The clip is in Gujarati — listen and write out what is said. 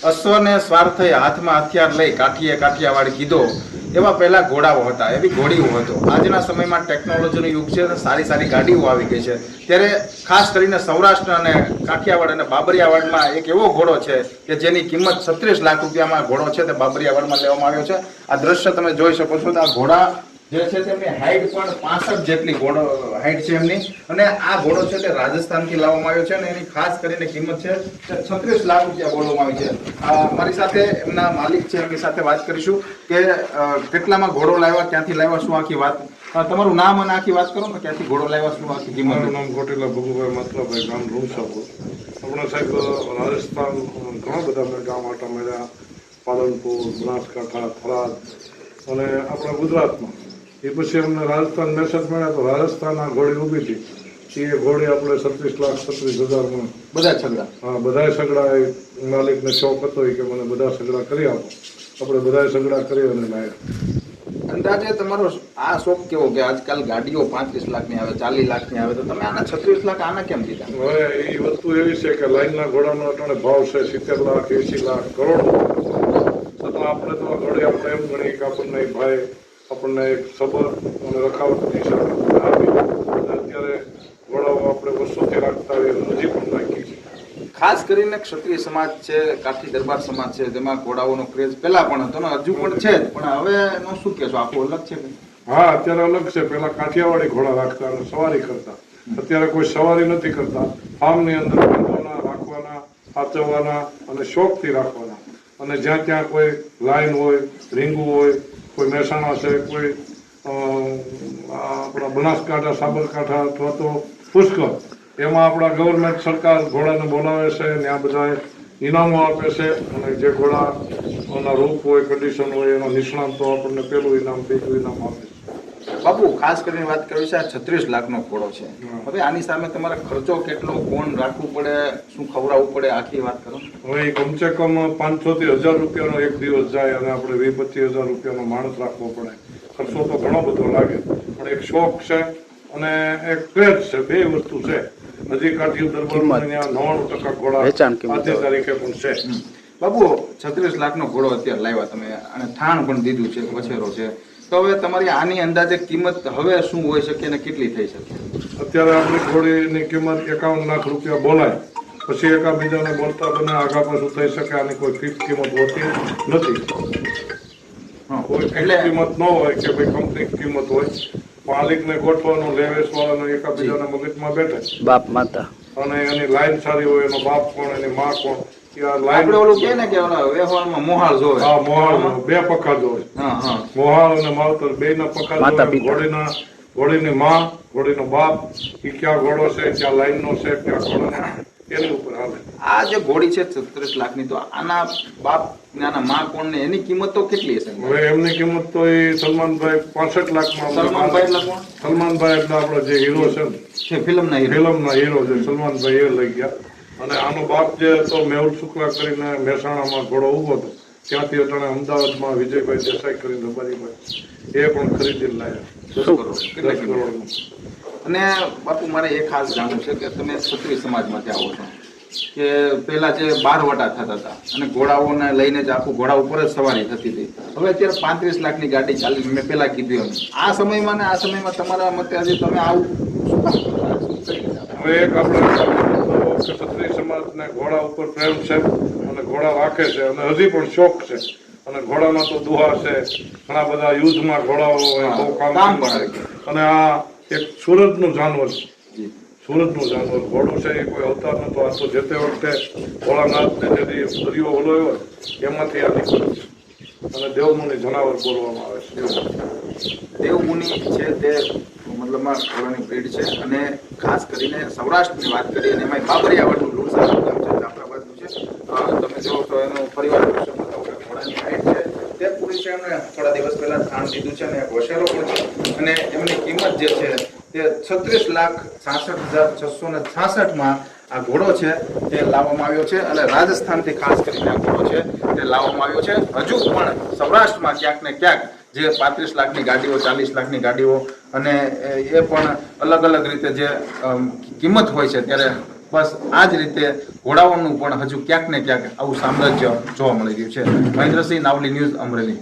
અશ્વને સ્વાર્થે હાથમાં હથિયાર લઈ કાઠિયાવાડ કીધો એવા પહેલા ઘોડાઓ હતા, એવી ઘોડીઓ હતો. આજના સમયમાં ટેકનોલોજીનો યુગ છે અને સારી સારી ગાડીઓ આવી ગઈ છે. ત્યારે ખાસ કરીને સૌરાષ્ટ્ર અને કાઠિયાવાડ અને બાબરિયાવાડમાં એક એવો ઘોડો છે કે જેની કિંમત 36 લાખ રૂપિયામાં ઘોડો છે તે બાબરિયાવાડમાં લેવામાં આવ્યો છે. આ દ્રશ્ય તમે જોઈ શકો છો. આ ઘોડા જે છે તેમની હાઈટ પણ 65 જેટલી ઘોડો હાઈટ છે એમની. અને આ ઘોડો છે તે રાજસ્થાનથી લાવવામાં આવ્યો છે અને એની ખાસ કરીને કિંમત છે 36 લાખ રૂપિયા બોલવામાં આવી છે. મારી સાથે એમના માલિક છે, એમની સાથે વાત કરીશું કે કેટલામાં ઘોડો લાવ્યા, ક્યાંથી લાવ્યા, શું આખી વાત. તમારું નામ અને આખી વાત કરો ને, ક્યાંથી ઘોડો લાવ્યા, શું આખી કિંમત. મારું નામ કોટેલા ભગુભાઈ મતલબભાઈ, ગામ રૂમસાપુર. આપણે સાહેબ રાજસ્થાન ઘણા બધા મેં ગામ આટા મળ્યા, પાલનપુર, બનાસકાંઠા, થરાદ અને આપણા ગુજરાતમાં. એ પછી અમને રાજસ્થાન મેસેજ મળ્યા તો રાજસ્થાન આ ઘોડી ઊભી હતી. એ ઘોડી આપણે 36,36,000 બધા છગડા. હા, બધા સગડા. માલિકને શોખ હતો કે મને બધા સગડા કરી આપો. આપણે બધા સગડા કરી અને લાવ્યા. અંદાજે તમારો આ શોખ કેવો કે આજકાલ ગાડીઓ 35 લાખની આવે, 40 લાખની આવે, તો તમે આના 36 લાખ આના કેમ દીધા? હવે એ વસ્તુ એવી છે કે લાઈનના ઘોડાનો અટાણે ભાવ છે 70 લાખ, 80 લાખ, કરોડ. છતાં આપણે તો ઘોડી આપણે એમ ગણીએ કે આપણને એક ભાઈ આપણને એક સબર અને રખાવટની હિસાબે આપી. અત્યારે ઘોડાઓ આપણે વર્ષોથી રાખતા હોઈએ, હજી પણ રાખીએ છીએ. ખાસ કરીને ક્ષત્રિય સમાજ છે, કાઠી દરબાર સમાજ છે, જેમાં ઘોડાઓનો ક્રેઝ પહેલા પણ હતો ને હજુ પણ છે જ, પણ હવે એનું શું કહેશો, આખું અલગ છે? હા, અત્યારે અલગ છે. પેલા કાઠિયાવાડી ઘોડા રાખતા અને સવારી કરતા. અત્યારે કોઈ સવારી નથી કરતા. ફાર્મની અંદર બાંધવાના, રાખવાના, સાચવવાના અને શોખથી રાખવાના. અને જ્યાં ત્યાં કોઈ લાઈન હોય, રીંગું હોય, કોઈ મહેસાણા છે, કોઈ આપણા બનાસકાંઠા, સાબરકાંઠા અથવા તો પુષ્કર, એમાં આપણા ગવર્મેન્ટ સરકાર ઘોડાને બોલાવે છે, ત્યાં બધા ઇનામો આપે છે. અને જે ઘોડાના રૂપ હોય, કન્ડિશન હોય, એનો નિષ્ણાંતો આપણને પેલું ઇનામ, બીજું ઇનામ આપે છે. બાપુ, ખાસ કરીને વાત કરવી છે, આ 36 લાખનો ઘોડો છે. હવે આની સામે તમારે ખર્ચો કેટલો, કોણ રાખવું પડે, શું ખવડાવવું પડે, આખી વાત કરો. હવે કમસે કમ 500 થી 1000 રૂપિયાનો એક દિવસ જાય અને આપણે 20-25 હજાર રૂપિયાનો માણસ રાખવો પડે. ખર્ચો તો ઘણો બધો લાગે, પણ એક શોખ છે અને એક ક્રેઝ છે, બે વસ્તુ છે. હજી કાઠી દરબારમાં ત્યાં 99% ઘોડા આજની તારીખે પણ છે. બાપુ, 36 લાખનો ઘોડો અત્યારે લાવ્યા તમે અને થાણ પણ દીધું છે, વછેરો છે, તો હવે તમારી આની અંદાજે કિંમત હવે શું હોઈ શકે અને કેટલી થઈ શકે? અત્યારે આપણી ઘોડીની કિંમત 51 લાખ રૂપિયા બોલાય. પછી એકાબીજાને બોલતા બને આગા પાછું થઈ શકે. આની કોઈ ફિક્સ કિંમત હોતી નથી. કોઈ ફિક્સ કિંમત ન હોય કે ભાઈ કંપની કિંમત હોય. માલિકને ગોઠવાનો, લેવેસ વાળાનો એકાબીજાના મગજમાં બેઠે, બાપ માતા, અને એની લાઈન સારી હોય, એનો બાપ કોણ, એની માં કોણ. આપણે ઓલું કહે ને કે વ્યવહારમાં મોહાળ જોવે. હા, મોહાળ બે પક્કા જોવે. મોહાળ અને માવતર બે ના પક્કા જોવે. ઘોડીની માં, ઘોડીનો બાપ, એ ક્યાં ઘોડો છે, ક્યાં લાઈન નો છે, ક્યાં ઘોડો, એની ઉપર હાલે. આ જે ઘોડી છે 36 લાખની, તો આના બાપ આના માં કોણ ને એની કિંમત તો કેટલી હશે? હવે એમની કિંમત તો એ સલમાનભાઈ 65 લાખમાં. સલમાનભાઈ એટલે આપણે જે હીરો છે, ફિલ્મના હીરો છે, સલમાનભાઈ એ લઈ ગયા. અને આનો બાપ જે હતો મેહુલ શુક્લા કરીને મહેસાણામાં ઘોડો ઉભો હતો, ત્યાંથી અટાણે અમદાવાદમાં વિજયભાઈ દેસાઈ કરીને રબારીભાઈ, એ પણ ખરીદીને લાવ્યા 10 કરોડનું. અને બાપુ, મારે એ ખાસ જાણવું છે કે તમે ક્ષત્રિય સમાજમાંથી આવો છો, કે પહેલા જે 12 વટા થતા હતા અને ઘોડાઓને લઈને જ આખું ઘોડા ઉપર જ સવારી થતી હતી. હવે અત્યારે 35 લાખની ગાડી ચાલી, મેં પહેલા કીધું એમ. આ સમયમાં ને આ સમયમાં તમારા મતે હજી તમે આવું હવે એક આપણે ક્ષત્રિય સમાજને ઘોડા ઉપર પ્રેમ છે અને ઘોડા રાખે છે અને હજી પણ શોખ છે. અને ઘોડામાં તો દુહા છે, ઘણા બધા યુદ્ધમાં ઘોડાઓ બહુ કામ કરે. અને આ એક સૂરજનું જાનવર છે, સૂરજનું જાનવર ઘોડું છે. એ કોઈ અવતાર નતો, આ તો જે તે વખતે ભોળાનાથને જેથી દરિયો હલોયો હોય એમાંથી આ નીકળે છે. અને દેવમુનિ જનાવર બોલવામાં આવે છે. દેવમુનિ છે તે મતલબમાં ઘોડાની બ્રીડ છે. અને ખાસ કરીને સૌરાષ્ટ્રની વાત કરીએ અને એમાં બાબરિયાવાડનું લુણસાર ગામ છે, જાફરાબાદનું છે. તમે જો તો એનો પરિવાર ઘોડાની હાઈટ છે તે પૂરી છે. એમને થોડા દિવસ પહેલા થાણ દીધું છે અને વછેરો પણ છે. અને એમની કિંમત જે છે તે 36,66,666માં આ ઘોડો છે તે લાવવામાં આવ્યો છે. અને રાજસ્થાનથી ખાસ કરીને આ ઘોડો છે તે લાવવામાં આવ્યો છે. હજુ પણ સૌરાષ્ટ્રમાં ક્યાંક ને ક્યાંક જે 35 લાખની ગાડીઓ, 40 લાખની ગાડીઓ અને એ પણ અલગ અલગ રીતે જે કિંમત હોય છે, ત્યારે બસ આ જ રીતે ઘોડાઓનું પણ હજુ ક્યાંક ને ક્યાંક આવું સામ્રાજ્ય જોવા મળી રહ્યું છે. મહેન્દ્રસિંહ, નાવલી ન્યૂઝ, અમરેલી.